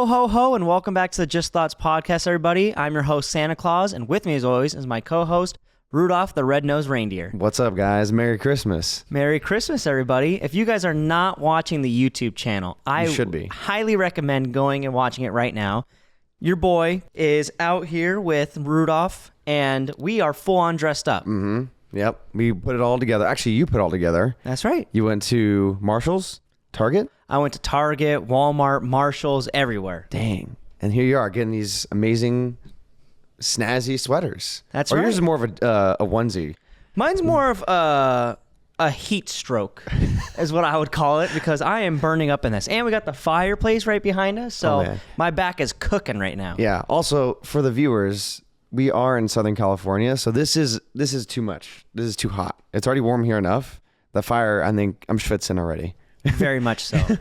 Ho, ho, ho, and welcome back to the Just Thoughts podcast, everybody. I'm your host, Santa Claus, and with me, as always, is my co-host, Rudolph the Red-Nosed Reindeer. What's up, guys? Merry Christmas. Merry Christmas, everybody. If you guys are not watching the YouTube channel, I should be. Highly recommend going and watching it right now. Your boy is out here with Rudolph, and we are full-on dressed up. Mm-hmm. Yep. We put it all together. Actually, you put it all together. That's right. You went to Marshall's? Target? I went to Target, Walmart, Marshalls, everywhere. Dang. And here you are getting these amazing snazzy sweaters. That's or right. yours is more of a onesie. Mine's more of a heat stroke is what I would call it, because I am burning up in this. And we got the fireplace right behind us, so my back is cooking right now. Yeah. Also, for the viewers, we are in Southern California, so this is too much. This is too hot. It's already warm here enough. The fire, I think, I'm schwitzing already. Very much so.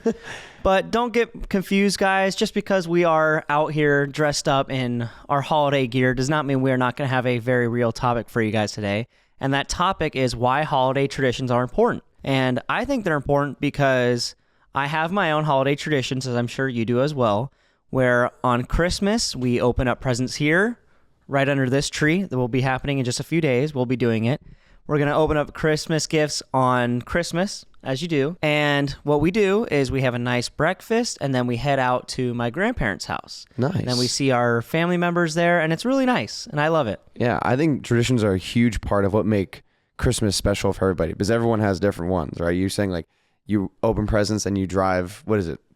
But don't get confused, guys. Just because we are out here dressed up in our holiday gear does not mean we are not going to have a very real topic for you guys today. And that topic is why holiday traditions are important. And I think they're important because I have my own holiday traditions, as I'm sure you do as well, where on Christmas, we open up presents here, right under this tree. That will be happening in just a few days. We'll be doing it. We're going to open up Christmas gifts on Christmas, as you do. And what we do is we have a nice breakfast, and then we head out to my grandparents' house. Nice. And then we see our family members there, and it's really nice, and I love it. Yeah, I think traditions are a huge part of what make Christmas special for everybody, because everyone has different ones, right? You're saying like you open presents and you drive,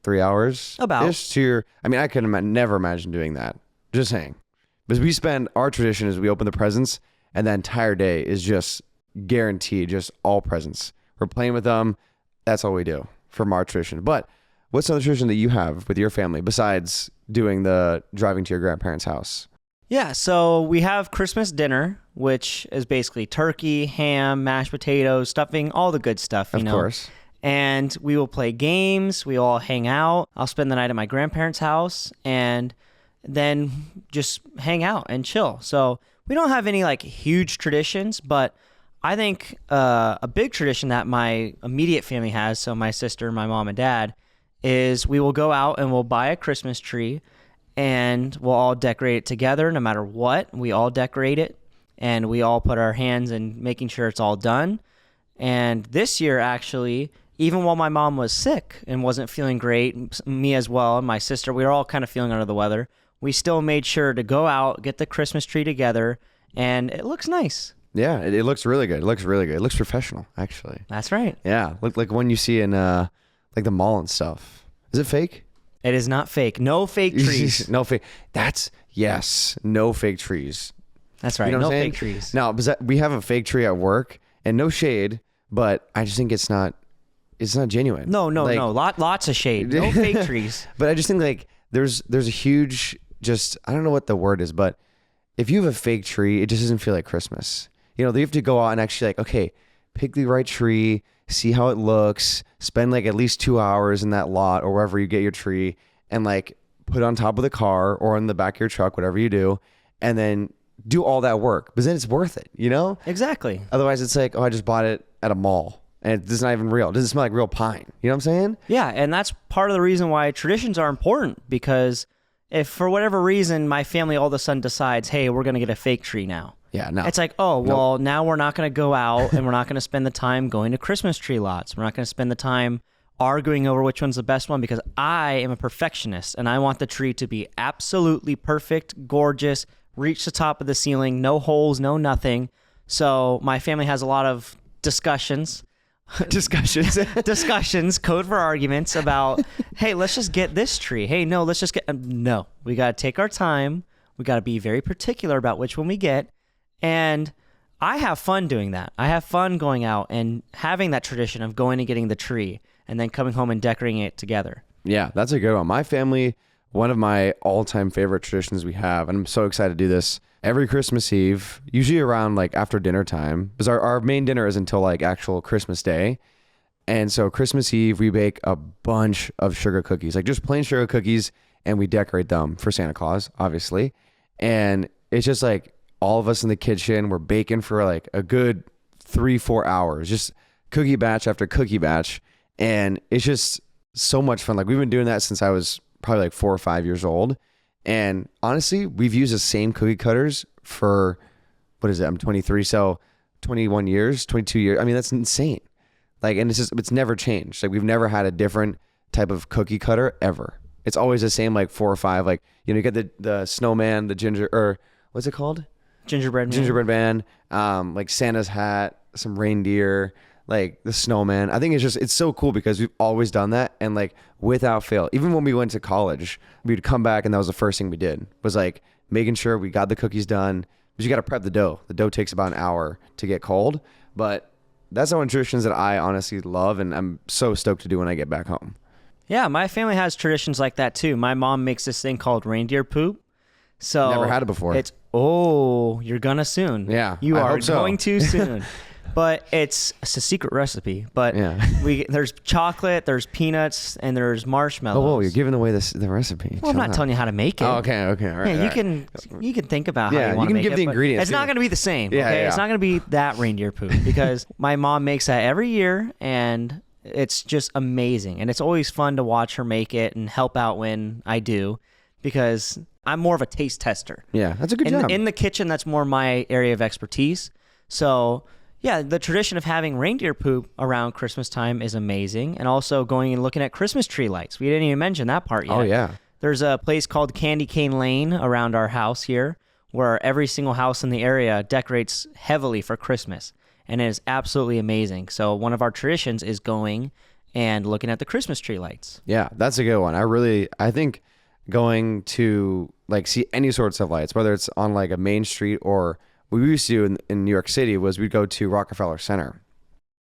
3 hours? About. To your, I mean, I could never imagine doing that. Just saying. Because our tradition is we open the presents, and the entire day is just guaranteed, just all presents. We're playing with them. That's all we do from our tradition. But what's another tradition that you have with your family besides doing the driving to your grandparents' house? Yeah, so we have Christmas dinner, which is basically turkey, ham, mashed potatoes, stuffing, all the good stuff, you know. Of course. And we will play games. We all hang out. I'll spend the night at my grandparents' house and then just hang out and chill. So we don't have any like huge traditions, but I think a big tradition that my immediate family has, so my sister, my mom, and dad, is we will go out and we'll buy a Christmas tree and we'll all decorate it together no matter what. We all decorate it and we all put our hands in making sure it's all done. And this year, actually, even while my mom was sick and wasn't feeling great, me as well, and my sister, we were all kind of feeling under the weather, we still made sure to go out, get the Christmas tree together, and it looks nice. Yeah, it looks really good. It looks really good. It looks professional, actually. That's right. Yeah, look like one you see in like the mall and stuff. Is it fake? It is not fake. No fake trees. No fake. No fake trees. That's right. You know no what I'm saying? fake trees. Now, we have a fake tree at work, and no shade, but I just think it's not genuine. No. Lots of shade. No fake trees. But I just think like there's a huge, just, I don't know what the word is, but if you have a fake tree, it just doesn't feel like Christmas. You know, they have to go out and actually like, okay, pick the right tree, see how it looks, spend like at least 2 hours in that lot or wherever you get your tree, and like put it on top of the car or in the back of your truck, whatever you do, and then do all that work. But then it's worth it, you know? Exactly. Otherwise it's like, oh, I just bought it at a mall and it's not even real. It doesn't smell like real pine. You know what I'm saying? Yeah, and that's part of the reason why traditions are important, because if for whatever reason my family all of a sudden decides, hey, we're going to get a fake tree now. Yeah, no. It's like, oh, well, now we're not going to go out and we're not going to spend the time going to Christmas tree lots. We're not going to spend the time arguing over which one's the best one, because I am a perfectionist and I want the tree to be absolutely perfect, gorgeous, reach the top of the ceiling, no holes, no nothing. So my family has a lot of discussions, code for arguments about, hey, let's just get this tree. Hey, no, let's just get, no, we got to take our time. We got to be very particular about which one we get. And I have fun doing that. I have fun going out and having that tradition of going and getting the tree and then coming home and decorating it together. Yeah, that's a good one. My family, one of my all-time favorite traditions we have, and I'm so excited to do this, every Christmas Eve, usually around like after dinner time, because our main dinner is until like actual Christmas Day. And so Christmas Eve, we bake a bunch of sugar cookies, like just plain sugar cookies, and we decorate them for Santa Claus, obviously. And it's just like all of us in the kitchen, we're baking for like a good 3-4 hours, just cookie batch after cookie batch. And it's just so much fun. Like we've been doing that since I was probably like 4 or 5 years old. And honestly, we've used the same cookie cutters for, what is it? I'm 23. So 21 years, 22 years. I mean, that's insane. Like, and it's never changed. Like, we've never had a different type of cookie cutter ever. It's always the same, like 4 or 5. Like, you get the snowman, the ginger, or what's it called? Gingerbread man. Gingerbread man. Like Santa's hat, some reindeer, like the snowman. I think it's so cool because we've always done that. And like, without fail, even when we went to college, we'd come back and that was the first thing we did, was like making sure we got the cookies done. Because you got to prep the dough. The dough takes about an hour to get cold. But that's one of the traditions that I honestly love, and I'm so stoked to do when I get back home. Yeah, my family has traditions like that too. My mom makes this thing called reindeer poop. So Never had it before. You're gonna soon. Yeah, you I are hope so. going to soon. But it's a secret recipe. But Yeah. there's chocolate, there's peanuts, and there's marshmallows. Oh, whoa, you're giving away the recipe. Well, I'm not telling you how to make it. Oh, okay, all right. Yeah, all right. you can think about how Yeah, you want you to can make give it. the but ingredients. It's not going to be the same. Yeah, okay, yeah. It's not going to be that reindeer poop because my mom makes that every year, and it's just amazing. And it's always fun to watch her make it and help out when I do, because I'm more of a taste tester. Yeah, that's a good job. In the kitchen, that's more my area of expertise. So yeah, the tradition of having reindeer poop around Christmas time is amazing. And also going and looking at Christmas tree lights. We didn't even mention that part yet. Oh, yeah. There's a place called Candy Cane Lane around our house here where every single house in the area decorates heavily for Christmas. And it is absolutely amazing. So one of our traditions is going and looking at the Christmas tree lights. Yeah, that's a good one. I think going to like see any sorts of lights, whether it's on like a main street or what we used to do in New York City was we'd go to Rockefeller Center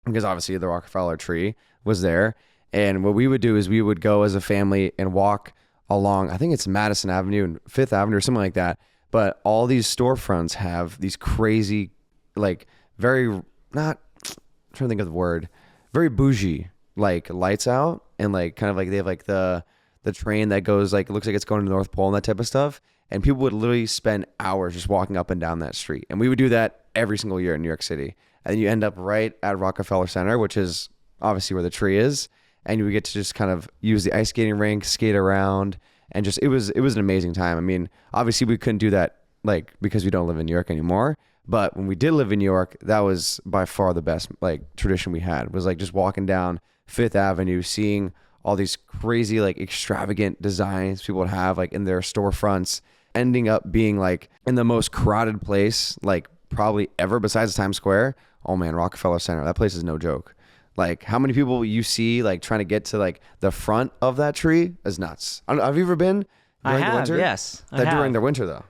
because obviously the Rockefeller tree was there. And what we would do is we would go as a family and walk along, I think it's Madison Avenue and Fifth Avenue or something like that. But all these storefronts have these crazy, like very, not I'm trying to think of the word, very bougie, like lights out. And like kind of like they have like the train that goes like, it looks like it's going to the North Pole and that type of stuff. And people would literally spend hours just walking up and down that street. And we would do that every single year in New York City. And you end up right at Rockefeller Center, which is obviously where the tree is. And you would get to just kind of use the ice skating rink, skate around. And just, it was an amazing time. I mean, obviously we couldn't do that like because we don't live in New York anymore. But when we did live in New York, that was by far the best like tradition we had, was like just walking down Fifth Avenue, seeing all these crazy like extravagant designs people would have like in their storefronts, ending up being like in the most crowded place like probably ever besides Times Square. Oh man, Rockefeller Center, that place is no joke. Like how many people you see like trying to get to like the front of that tree is nuts. I don't know, have you ever been during I have, the winter? yes. That during the winter though.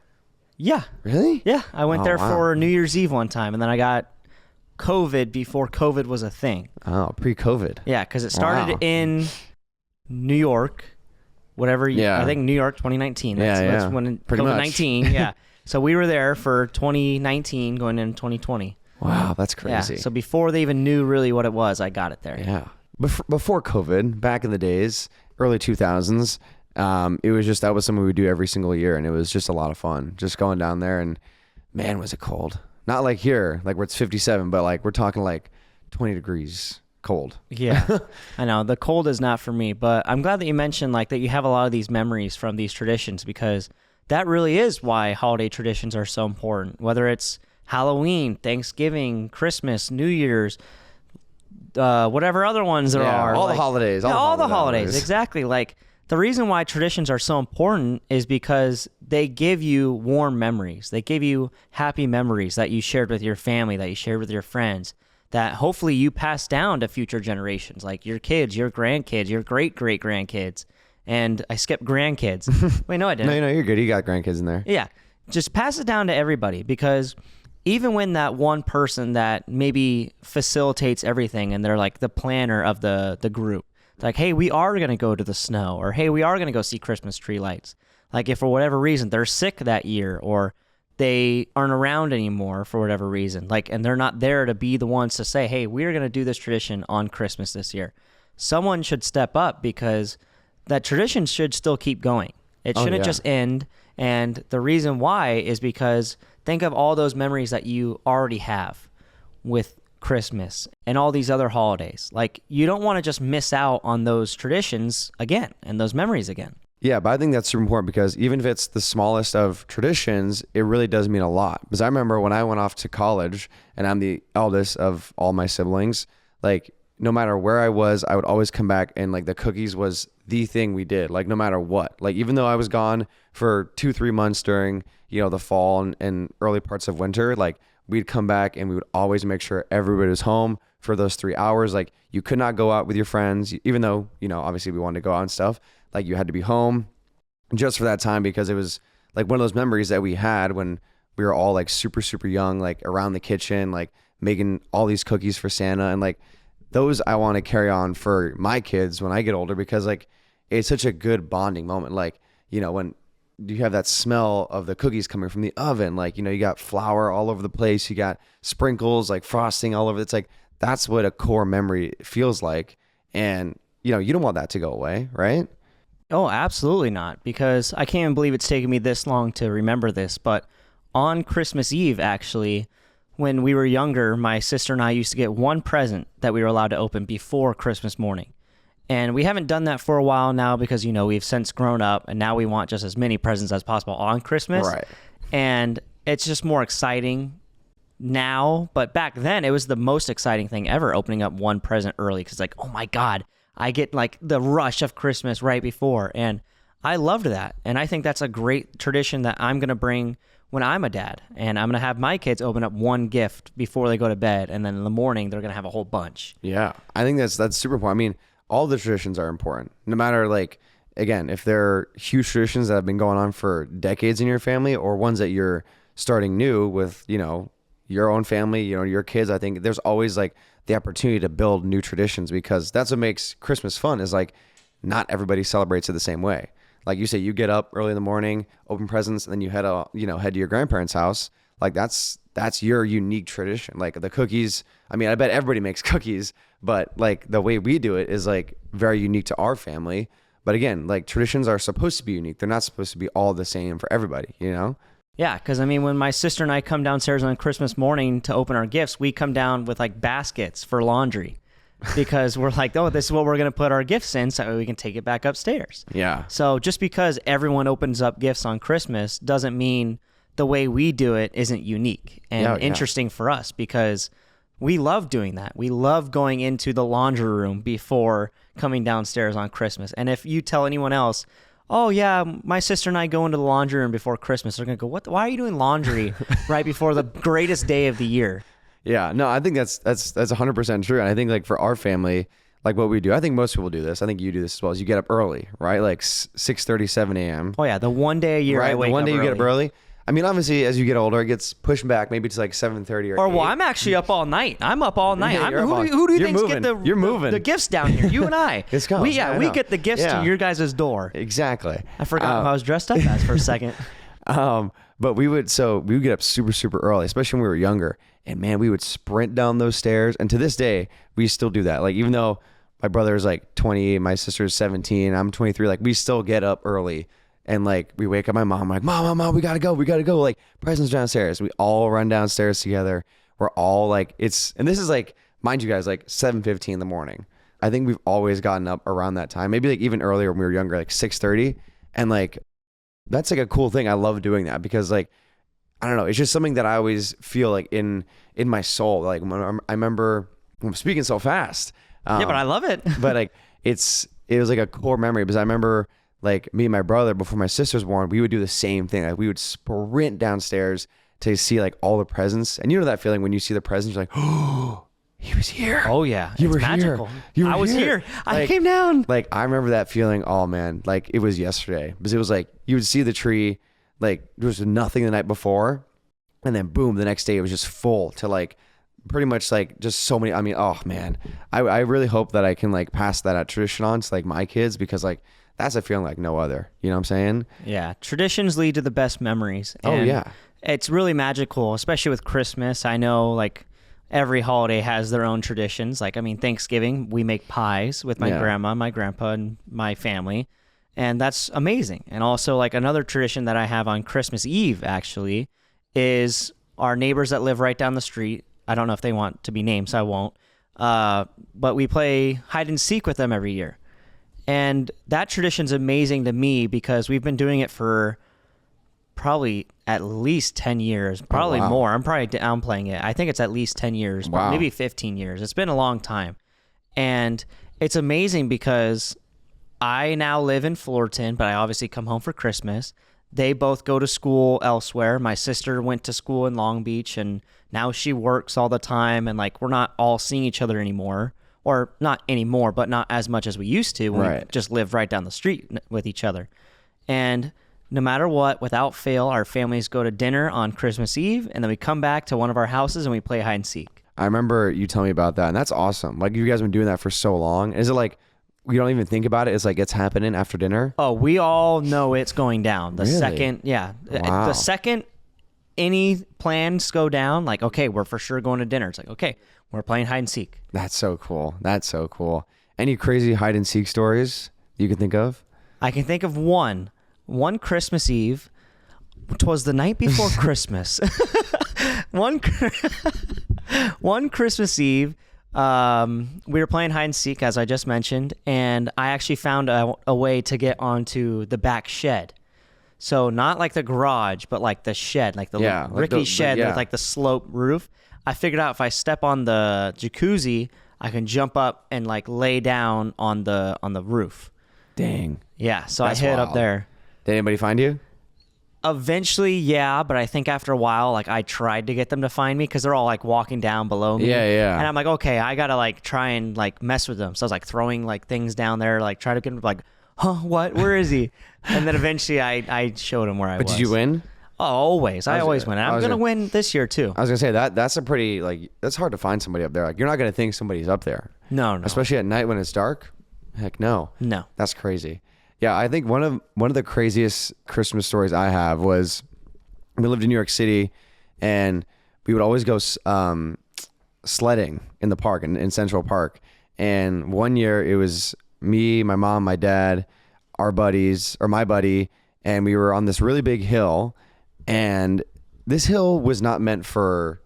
Yeah. Really? Yeah. I went there wow. for New Year's Eve one time, and then I got COVID before COVID was a thing. Oh, pre-COVID. Yeah, because it started Wow. in New York, Yeah. I think New York 2019. That's when Pretty much. COVID-19, yeah. So we were there for 2019 going into 2020. Wow, that's crazy. Yeah, so before they even knew really what it was, I got it there. Yeah. Before COVID, back in the days, early 2000s, it was just, that was something we would do every single year. And it was just a lot of fun just going down there, and man, was it cold. Not like here, like where it's 57, but like we're talking like 20 degrees cold. Yeah, I know. The cold is not for me, but I'm glad that you mentioned like that you have a lot of these memories from these traditions, because that really is why holiday traditions are so important. Whether it's Halloween, Thanksgiving, Christmas, New Year's, whatever other ones there are. All like, the holidays. all the holidays. Exactly. Like the reason why traditions are so important is because they give you warm memories. They give you happy memories that you shared with your family, that you shared with your friends, that hopefully you pass down to future generations, like your kids, your grandkids, your great-great-grandkids. And I skipped grandkids. Wait, no, I didn't. No, you're good. You got grandkids in there. Yeah. Just pass it down to everybody, because even when that one person that maybe facilitates everything and they're like the planner of the group, like, hey, we are going to go to the snow, or hey, we are going to go see Christmas tree lights. Like if for whatever reason they're sick that year, or they aren't around anymore for whatever reason, like, and they're not there to be the ones to say, hey, we're going to do this tradition on Christmas this year. Someone should step up, because that tradition should still keep going. It shouldn't just end. And the reason why is because think of all those memories that you already have with Christmas and all these other holidays. Like you don't want to just miss out on those traditions again and those memories again. Yeah, but I think that's super important because even if it's the smallest of traditions, it really does mean a lot. Because I remember when I went off to college and I'm the eldest of all my siblings, like no matter where I was, I would always come back and like the cookies was the thing we did, like no matter what. Like even though I was gone for 2-3 months during, the fall and early parts of winter, like we'd come back and we would always make sure everybody was home for those 3 hours. Like you could not go out with your friends, even though, obviously we wanted to go out and stuff. Like you had to be home just for that time because it was like one of those memories that we had when we were all like super, super young, like around the kitchen, like making all these cookies for Santa. And like those I want to carry on for my kids when I get older because like it's such a good bonding moment. Like, when you have that smell of the cookies coming from the oven, like, you got flour all over the place, you got sprinkles, like frosting all over. It's like, that's what a core memory feels like. And, you don't want that to go away, right? Oh, absolutely not, because I can't even believe it's taken me this long to remember this, but on Christmas Eve, actually, when we were younger, my sister and I used to get one present that we were allowed to open before Christmas morning. And we haven't done that for a while now because, we've since grown up and now we want just as many presents as possible on Christmas. Right. And it's just more exciting now. But back then, it was the most exciting thing ever, opening up one present early because, like, oh my God, I get like the rush of Christmas right before. And I loved that. And I think that's a great tradition that I'm going to bring when I'm a dad. And I'm going to have my kids open up one gift before they go to bed. And then in the morning, they're going to have a whole bunch. Yeah. I think that's super important. I mean, all the traditions are important, no matter like, again, if they're huge traditions that have been going on for decades in your family or ones that you're starting new with, your own family, your kids. I think there's always like the opportunity to build new traditions because that's what makes Christmas fun is like not everybody celebrates it the same way. Like you say, you get up early in the morning, open presents, and then you head to your grandparents' house. Like that's your unique tradition. Like the cookies, I mean, I bet everybody makes cookies, but like the way we do it is like very unique to our family. But again, like traditions are supposed to be unique. They're not supposed to be all the same for everybody, Yeah, because I mean, when my sister and I come downstairs on Christmas morning to open our gifts, we come down with like baskets for laundry because we're like, oh, this is what we're going to put our gifts in so we can take it back upstairs. Yeah. So just because everyone opens up gifts on Christmas doesn't mean the way we do it isn't unique and interesting for us because we love doing that. We love going into the laundry room before coming downstairs on Christmas. And if you tell anyone else, oh yeah, my sister and I go into the laundry room before Christmas, they're gonna go, what? Why are you doing laundry right before the greatest day of the year? Yeah, no, I think that's 100% true. And I think like for our family, like what we do, I think most people do this. I think you do this as well. Is you get up early, right? Like 6:30, 7 a.m. Oh yeah, the one day a year right? I wake up the one day early. You get up early. I mean, obviously, as you get older, it gets pushed back maybe to like 7:30 or 8. Well, I'm actually up all night. I'm up all night. Yeah, Who do you you're think moving. get You're moving. the gifts down here? You and I. It's coming. We get the gifts to your guys' door. Exactly. I forgot who I was dressed up as for a second. But we would get up super, super early, especially when we were younger. And man, we would sprint down those stairs. And to this day, we still do that. Like, even though my brother is like 28, my sister's 17, I'm 23, like we still get up early. And like, we wake up my mom, like, mom, we gotta go. Like, presents downstairs. We all run downstairs together. We're all like, and this is like, mind you guys, like 7:15 in the morning. I think we've always gotten up around that time. Maybe like even earlier when we were younger, like 6:30. And like, that's like a cool thing. I love doing that because like, I don't know. It's just something that I always feel like in my soul. Like I remember, I'm speaking so fast. Yeah, but I love it. But like, it was like a core memory because I remember like me and my brother before my sister was born, we would do the same thing. Like we would sprint downstairs to see like all the presents. And you know that feeling when you see the presents, you're like, oh, he was here. Oh yeah. You were magical. Here. I was here. I came down. Like I remember that feeling. Oh man. Like it was yesterday because it was like, you would see the tree, like there was nothing the night before. And then boom, the next day it was just full to like pretty much like just so many. I mean, oh man, I really hope that I can like pass that tradition on to like my kids because like that's a feeling like no other. You know what I'm saying? Yeah. Traditions lead to the best memories. Oh yeah. It's really magical, especially with Christmas. I know like every holiday has their own traditions. Like, I mean, Thanksgiving, we make pies with my grandma, my grandpa, and my family. And that's amazing. And also like another tradition that I have on Christmas Eve actually is our neighbors that live right down the street. I don't know if they want to be named, so I won't. But we play hide and seek with them every year. And that tradition's amazing to me because we've been doing it for probably at least 10 years, probably wow. more. I'm probably downplaying it. I think it's at least 10 years, Wow. maybe 15 years. It's been a long time. And it's amazing because I now live in Fullerton, but I obviously come home for Christmas. They both go to school elsewhere. My sister went to school in Long Beach, and now she works all the time. And like, we're not all seeing each other anymore, or not anymore, but not as much as we used to when we Right. just lived right down the street with each other. And no matter what, without fail, our families go to dinner on Christmas Eve, and then we come back to one of our houses and we play hide and seek. I remember you telling me about that, and that's awesome. Like, you guys have been doing that for so long. Is it like you don't even think about it? It's like it's happening after dinner? Oh, we all know it's going down. The Really? second, yeah. Wow. The second any plans go down, like, okay, we're for sure going to dinner. It's like, okay, we're playing hide and seek. That's so cool. That's so cool. Any crazy hide and seek stories you can think of? I can think of one Christmas Eve. Twas the night before Christmas. One Christmas Eve, we were playing hide and seek, as I just mentioned, and I actually found a way to get onto the back shed. So not like the garage, but like the shed, like the rickety shed with like the slope roof. I figured out if I step on the jacuzzi, I can jump up and like lay down on the roof. Dang. Yeah, so That's I hid wild. up there. Did anybody find you? Eventually, yeah, but I think after a while, like I tried to get them to find me because they're all like walking down below me. Yeah. And I'm like, okay, I gotta like try and like mess with them. So I was like throwing like things down there, like try to get them like, huh, what? Where is he? And then eventually I showed him where I was. But did you win? Oh, always. I always win. I'm gonna win this year too. I was gonna say that's a pretty, like, that's hard to find somebody up there. Like, you're not gonna think somebody's up there. No. Especially at night when it's dark. Heck no. No. That's crazy. Yeah, I think one of the craziest Christmas stories I have was we lived in New York City, and we would always go sledding in the park, in Central Park. And one year it was me, my mom, my dad, our buddies, or my buddy, and we were on this really big hill. And this hill was not meant for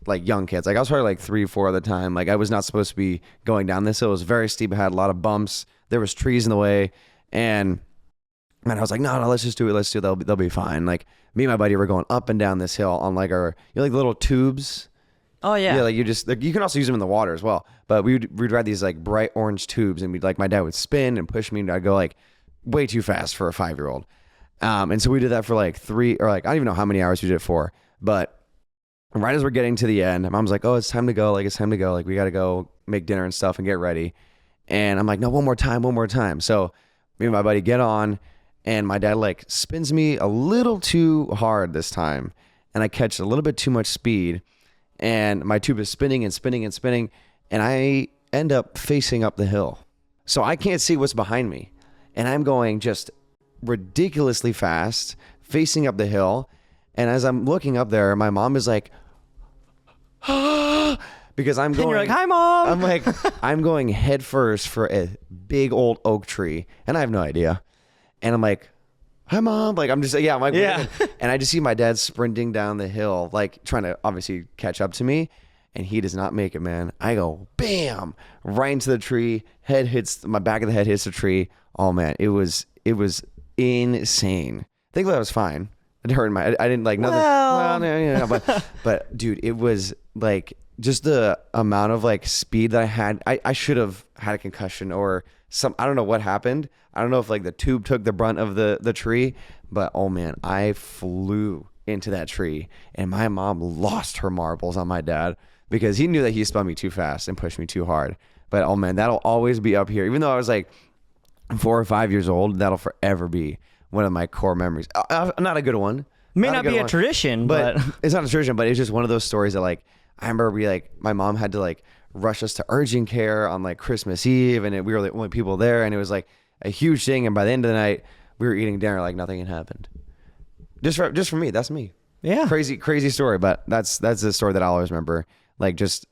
like young kids. Like, I was probably like 3 or 4 at the time. Like, I was not supposed to be going down this hill. It was very steep. It had a lot of bumps. There was trees in the way. And I was like, no, let's just do it. Let's do it. They'll be fine. Like, me and my buddy were going up and down this hill on like our, like little tubes. Oh yeah. Yeah, like you can also use them in the water as well. But we'd ride these like bright orange tubes, and my dad would spin and push me, and I'd go like way too fast for a 5-year-old. And so we did that for like 3, or like, I don't even know how many hours we did it for. But right as we're getting to the end, my mom's like, oh, it's time to go. Like, it's time to go. Like, we got to go make dinner and stuff and get ready. And I'm like, no, one more time. So me and my buddy get on, and my dad like spins me a little too hard this time, and I catch a little bit too much speed, and my tube is spinning, and I end up facing up the hill. So I can't see what's behind me, and I'm going just ridiculously fast, facing up the hill. And as I'm looking up there, my mom is like, because I'm going. And you're like, hi, Mom. I'm like, I'm going head first for a big old oak tree, and I have no idea. And I'm like, hi, Mom. Like, I'm just, yeah, I'm like, yeah. And I just see my dad sprinting down the hill, like trying to obviously catch up to me. And he does not make it, man. I go, bam, right into the tree. My back of the head hits the tree. Oh man, it was insane. Thankfully I was fine. It hurt I didn't like nothing. Well, no, but dude, it was like just the amount of like speed that I had. I should have had a concussion or some. I don't know what happened. I don't know if like the tube took the brunt of the tree, but oh man, I flew into that tree, and my mom lost her marbles on my dad because he knew that he spun me too fast and pushed me too hard. But oh man, that'll always be up here. Even though I was like 4 or 5 years old, that'll forever be one of my core memories. Not a good one. May not be a tradition, but it's not a tradition, but it's just one of those stories that like, I remember my mom had to like rush us to urgent care on like Christmas Eve, and we were the only people there, and it was like a huge thing. And by the end of the night, we were eating dinner like nothing had happened. Just for me, that's me. Yeah. Crazy story, but that's the story that I'll always remember. Like, just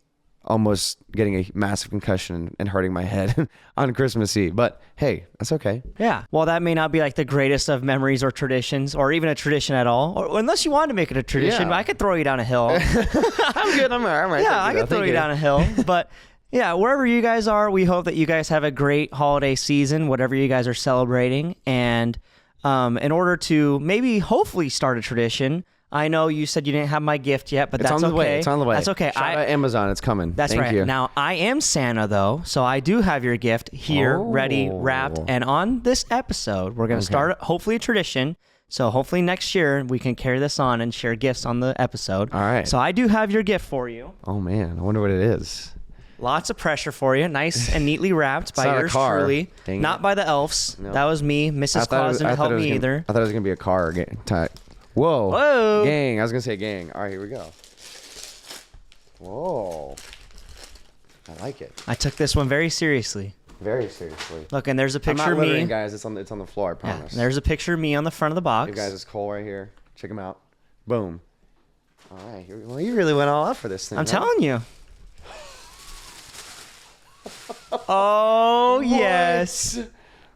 almost getting a massive concussion and hurting my head on Christmas Eve. But hey, that's okay. Yeah. Well, that may not be like the greatest of memories or traditions, or even a tradition at all, or unless you wanted to make it a tradition. Yeah. I could throw you down a hill. I'm good. I'm all right. Yeah, I could throw you down a hill. But Yeah, wherever you guys are, we hope that you guys have a great holiday season, whatever you guys are celebrating. And in order to maybe hopefully start a tradition, I know you said you didn't have my gift yet, but It's that's on the okay. way. It's on the way. That's okay. Shout out Amazon. It's coming. That's Thank right. you. Now, I am Santa, though, so I do have your gift here, ready, wrapped. And on this episode, we're going to start, hopefully, a tradition. So hopefully next year, we can carry this on and share gifts on the episode. All right. So I do have your gift for you. Oh, man. I wonder what it is. Lots of pressure for you. Nice and neatly wrapped by not a yours car. truly. Dang Not it. by the elves. No. That was me. Mrs. Claus didn't help me either. I thought it was going to be a car type. Whoa. Whoa. Gang. I was going to say gang. All right, here we go. Whoa. I like it. I took this one very seriously. Very seriously. Look, and there's a I'm picture not of me. littering, guys. It's on the floor, I Yeah, promise. there's a picture of me on the front of the box. Hey, guys, it's Kole right here. Check him out. Boom. All right. Well, you really went all out for this thing. I'm huh? telling you. Oh, yes.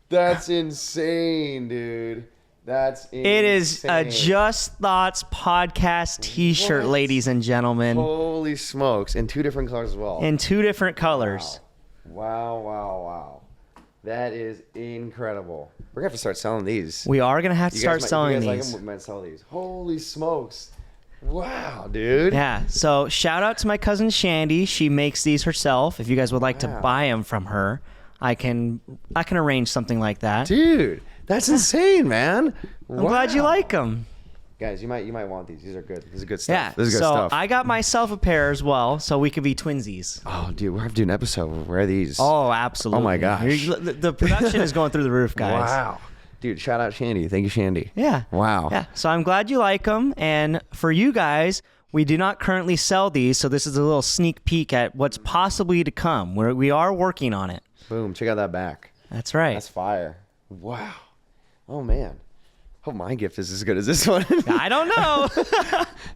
That's insane, dude. That's insane. It is a Just Thoughts podcast t-shirt, What? ladies and gentlemen, Holy smokes. In 2 different colors as well. in 2 different colors. Wow. That is incredible. We're going to have to start selling these. We are going to have to You start guys selling you guys these. Like them, we might sell these. Holy smokes. Wow, dude. Yeah, so shout out to my cousin Shandy. She makes these herself. If you guys would like to Wow. buy them from her, I can arrange something like that. Dude, that's insane, man. I'm glad you like them. Guys, you might want these. These are good. This is good Yeah, stuff. This is good so stuff. I got myself a pair as well, so we could be twinsies. Oh, dude, we're have to do an episode where we wear these. Oh, absolutely. Oh my gosh. The production is going through the roof, guys. Wow. Dude, shout out Shandy. Thank you, Shandy. Yeah. Wow. Yeah. So I'm glad you like them. And for you guys, we do not currently sell these, so this is a little sneak peek at what's possibly to come. We are working on it. Boom. Check out that back. That's right. That's fire. Wow. Oh, man. Hope my gift is as good as this one. I don't know.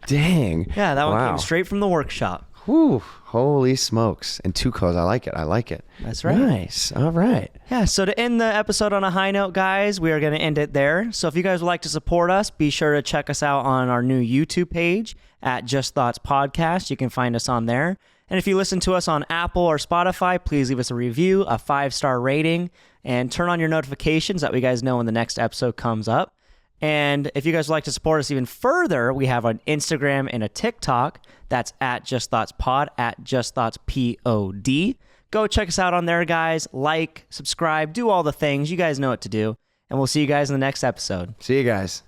Dang. Yeah, that one Wow. came straight from the workshop. Whew. Holy smokes. And 2 colors. I like it. That's right. Nice. All right. Yeah, so to end the episode on a high note, guys, we are going to end it there. So if you guys would like to support us, be sure to check us out on our new YouTube page at Just Thoughts Podcast. You can find us on there. And if you listen to us on Apple or Spotify, please leave us a review, a 5-star rating, and turn on your notifications that we guys know when the next episode comes up. And if you guys would like to support us even further, we have an Instagram and a TikTok. That's at Just Thoughts Pod, at Just Thoughts POD. Go check us out on there, guys. Like, subscribe, do all the things. You guys know what to do. And we'll see you guys in the next episode. See you guys.